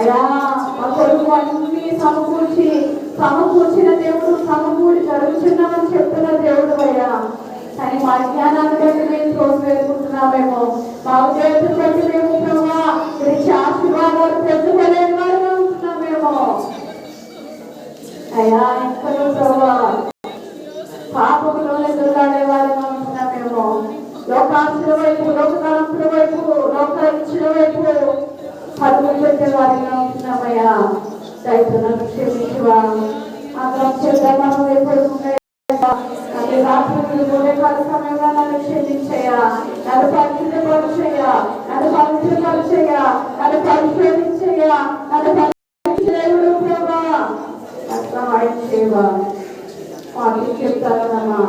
అయ్యా మా కొడుకు అన్ని సమకూర్చిన దేవుడు, సమకూడి జరుగుతున్నామని చెప్తున్న దేవుడు అయ్యా. కానీ మా జ్ఞానాన్ని బట్టి మేము రోజు వేసుకుంటున్నామేమో, మా ఉద్యోగం బట్టి మేము ప్రభావ ఆశీర్వాదాలు పెంచుకోలేని వారుగా ఉంటున్నామేమో అయ్యా. ఎక్కడో ప్రభావ పాపములోనే దొరలాడే వారుగా ఉంటున్నామేమో, లోకాంతుల వైపు, లోకతలంపుల వైపు, లోక ఇచ్చిన వైపు పరుగులు పెట్టే వారిగా ఉంటున్నామయ్యా. దయచేసి క్షమించువా. అందరం చేద్దామని వైపు రాత్రి ఉదయకాల సమయంలో నన్ను క్షమించయ్యా, నన్ను పరిశుద్ధపరచయ్యా, నన్ను పవిత్రపరచయ్యా, నన్ను పరిశోధించయ్యా, నన్ను పరిశీలేవుడు ప్రభా వాటికి చెప్తానమ్మా.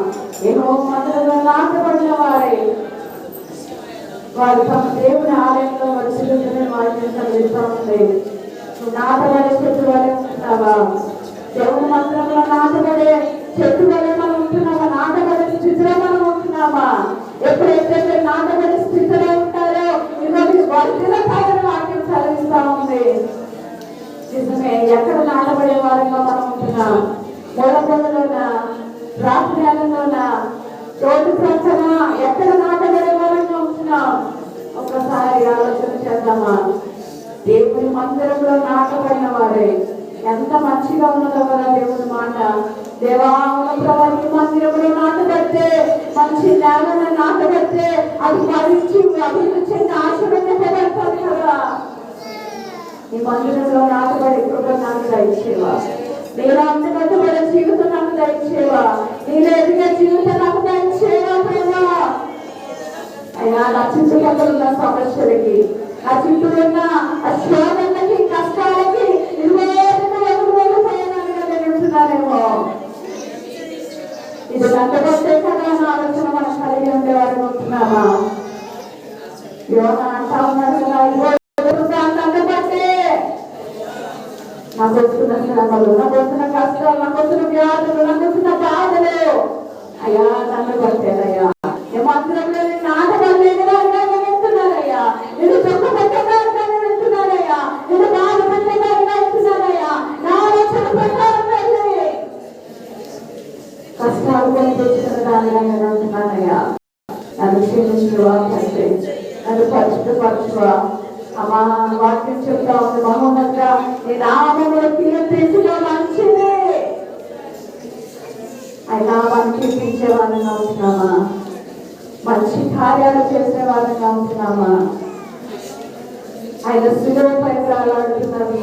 ఏమో మందులలో నాటబడిన వారే వారు తమ దేవుని ఆలయంలో పరిశీలించనే వాటిని చదివిస్తూ ఉంది. నువ్వు నాటబడే చెట్టు వలె ఉంటున్నావా? దేవుని మందిరంలో నాటబడే చెట్టు వలె మనం ఉంటున్నావా? నాటబడే స్థితిలో మనం ఉంటున్నామా? ఎప్పుడైతే మీరు నాటబడే స్థితిలో ఉంటారో ఇవన్నీ వర్తిలకాలని వాక్యం చదివిస్తూ ఉంది. నిజమే, ఎక్కడ నాటబడే వారంగా మనం ఉంటున్నాం? మూలపొదలోనా, రాత్రిలోనా, రోడ్డు ప్రక్కన ఎక్కడ నాటబడే వారంగా ఉంటున్నాం? ఒకసారి ఆలోచన చేద్దామా? దేవుని మందిరంలో నాటబడిన వారే ఎంత మంచిగా ఉన్నదో కదా దేవుని మాట. దేవాలయ ప్రభావి మందిరంలో నాటబడితే, మంచి నేలను నాటబడితే అది ఫలించి అభివృద్ధి చెంది ఆశీర్వదించబడుతుంది కదా. ఈ మందిరంలో నాటబడి కృప నాకు దయచేవా. నీలో అంతకట్టబడే జీవితం నాకు దయచేవా. నీలో ఎదిగే జీవితం నాకు దయచేవా ప్రభా. అయినా నా చుట్టుపక్కల ఉన్న సమస్యలకి, నా చుట్టూ ఉన్న శోధనకి, కష్టాలకి వెళ్ళిపోయానేమో, ఇది నందబట్టే కదా అన్న ఆలోచన మనం కలిగి ఉండేవారు ఉంటున్నామా? యోన అంటా ఉన్నాడు కదా, నందబట్టే నాకు వస్తున్న శ్రమలు, నాకు వస్తున్న కష్టాలు, నాకు వస్తున్న వ్యాధులు, నాకు వస్తున్న బాధలు అయ్యా నన్ను పట్టేదయ్యా. ఏ మందిరంలో నేను నాటబడలేదుగా వెళ్తున్నానయ్యా, నేను దుఃఖపట్టేదారుగా వెళ్తున్నానయ్యా, నేను బాధపట్టేదారుగా వెళ్తున్నానయ్యా. నా ఆలోచన ప్రకారం వెళ్ళి కష్టాలు కొని తెచ్చిన దానిగా నేను అంటున్నానయ్యా. నన్ను క్షమించువా తండ్రి, నన్ను పరిశుద్ధపరచువా. అమ్మా వాక్యం చెప్తా ఉంది, మహోన్నత నీ నామములో కీర్తించడం మంచిది. అయినా మనం కీర్తించే వాళ్ళగా ఉంటున్నామా? మంచి కార్యాలు చేసే వాళ్ళగా ఉంటున్నామా? ఆయన శిలువపై వేలాడుతున్నారు,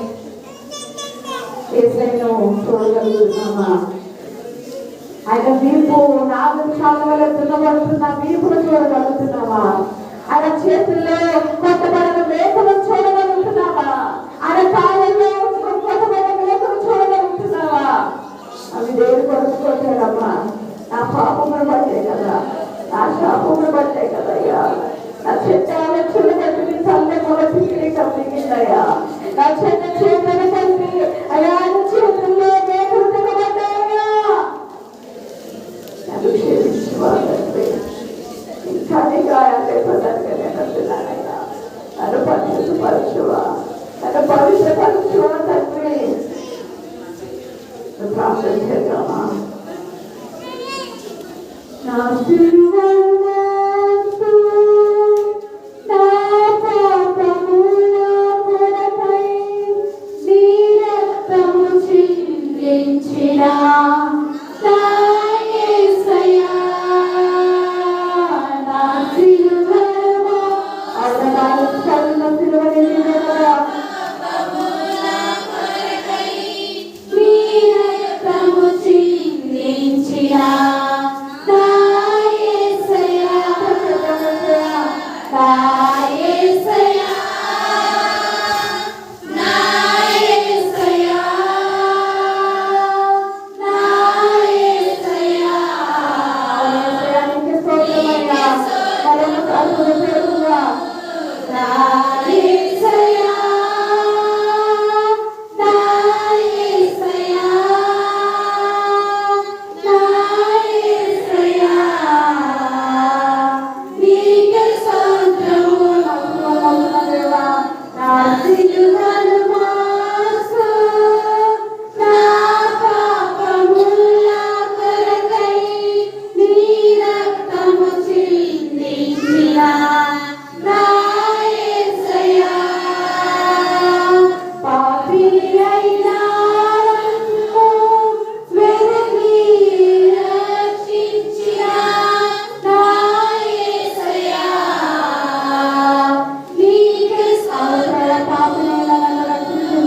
యేసయ్యను చూడగలుగుతున్నామా? ఆయన వీపు నాగశాల వల్ల దున్నబడుతున్న వీపును చూడగలుగుతున్నామా? ఆయన చేతుల్లో కొట్టబడిన మేకలను చూడగలుగుతున్నావా? ఆయన కాళ్ళల్లో కొట్టబడిన మేకను చూడగలుగుతున్నావా? అవి దేవుడు కొరకు కొట్టాడమ్మా. నా పాపమును బట్టే కదా, నా శాపమును బట్టే కదయ్యా. నా చెత్త ఆలోచనలు బట్టి నీ తల్లి మొదటి కలిగిందయ్యా. నా చెత్త చేతులు బట్టి అయ్యా ఆయన చేతుల్లో మేకలు దిగబడ్డాయా. నన్ను క్షమించువాలంటే ఇంకా లేపదనయ్యా. నన్ను పరిశుద్ధపరచువా, నన్ను పవిత్రపరచువా తండ్రి. ప్రార్థన చేద్దామా? నా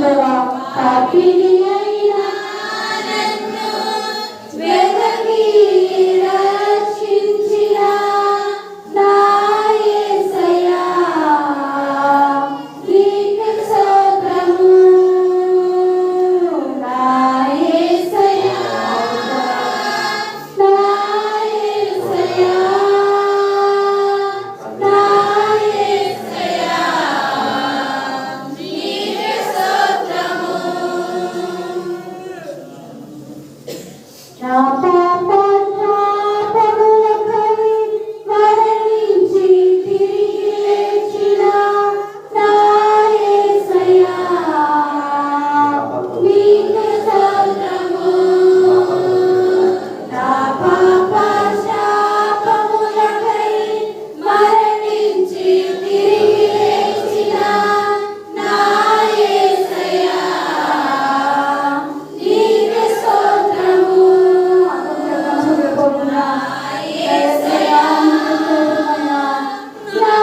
దేవా పాపిని అయినా వెదకి రక్షించిన నా యేసయ్యా నీకు స్తోత్రము నా యేసయ్యా నా యేసయ్యా నా యేసయ్యా నీకు స్తోత్రము నా పాప శాపములకై మరణించి తిరిగి లేచిన నా యేసయ్యా నీకు స్తోత్రము నా పాప శాపములకై మరణించి తిరిగి లేచిన నా యేసయ్యా నీకు స్తోత్రము నా యేసయ్యా నా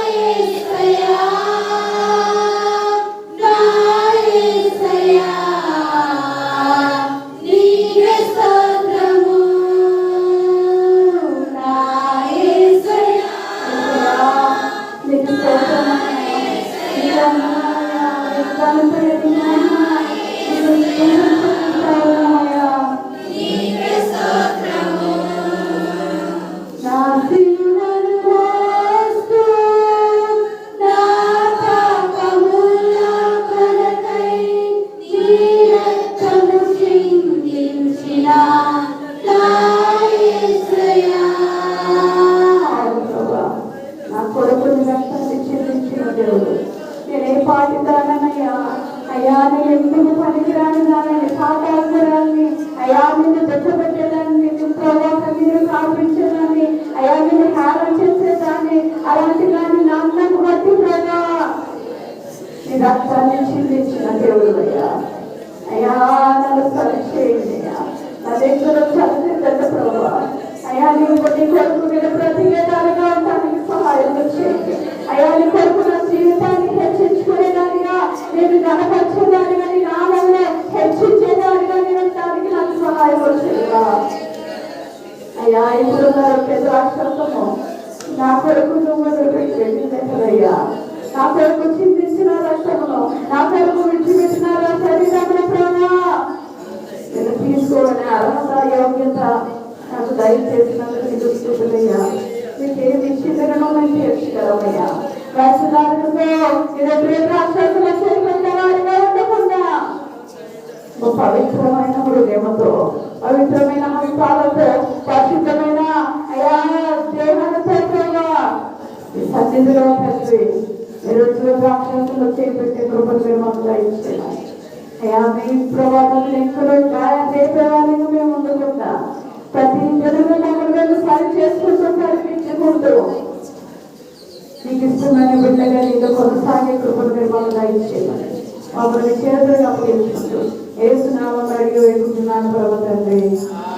యేసయ్యా నా యేసయ్యా నీకు స్తోత్రము నా యేసయ్యా నీకు స్తోత్రము నా సిలువను మోస్తూ నా పాపముల కొరకై నీ రక్తము చిందించిన నా యేసయ్యా నా కొరకుని రక్తాన్ని చిందించిన దేవుడు నేనే పాటిదానయ్యా అయ్యా నేను ఎందుకు పనికిరాని దాన్ని పాటాలని అయ్యా నిన్ను తెచ్చబెట్టేదాన్ని నిన్ను ప్రభావ మీరు కాపించేదాన్ని అయ్యా నిన్ను హేళన చేసేదాన్ని అలాంటి దాన్ని నన్ను బట్టి ప్రభా నీ రక్తాన్ని చిందించిన దేవుడు అయ్యా అయ్యా నన్ను సరిచేయండి అయ్యా నా దగ్గర చదివిందంటే ప్రభా అయ్యా నీవు నీ కొడుకు మీద ప్రతివేదాలుగా ఉండడానికి సహాయం చేయండి అయ్యా నీ కొడుకు నా జీవితాన్ని హెచ్చించుకునేదానిగా నేను గణపరిచేదానిగా నీ నామంలో హెచ్చించేదానిగా నేను దానికి నాకు సహాయం వచ్చేదా అయ్యా ఇప్పుడు ద్రాక్షము నా కొడుకు నువ్వు పెట్టేయ్యా నా కొడుకు చిందించిన రక్తమును నా కొడుకు విడిచిపెట్టిన శరీరంలో ప్రభా నేను తీసుకోవాలని అర్హత యోగ్యత నాకు దయచేసినందుకు నీకు స్తుతులయ్యా మీకేమి ఇచ్చిందనో మేము తీర్చగలమయ్యా రాష్ట్రాలతో రాష్ట్రాల చేరుకున్న వారిగా ఉండకుండా పవిత్రమైన హృదయముతో పవిత్రమైన హస్తాలతో పరిశుద్ధమైన అయా దేహాలతో ఈ సన్నిధిలో తండ్రి మీరు రాక్షసులు చేపెట్టే కృపను మీరు మాకు దయచేయాలి అయ్యా మీ ప్రభావం ఎక్కడో రేపేవాళ్ళని మేము ఉండకుండా ప్రతి జనులు మమ్మల్ని సరి చేసుకుంటూ సరిపించుకుంటూ నీకు ఇష్టమైన బిడ్డగా నీతో కొనసాగే కృపను మీరు మాకు దయచేయాలి మమ్మల్ని చేతులుగా అప్పగించుకుంటూ ఏసునామం అడిగి వేసుకుంటున్నాను ప్రభు తండ్రి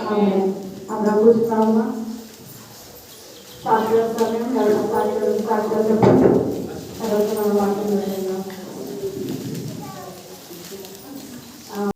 ఆమేన్ అందరం కూర్చున్నామా సాయంత్రం సమయం 2 సాయంత్రం చెప్పండి తర్వాత మనం మాట్లాడుతున్నాం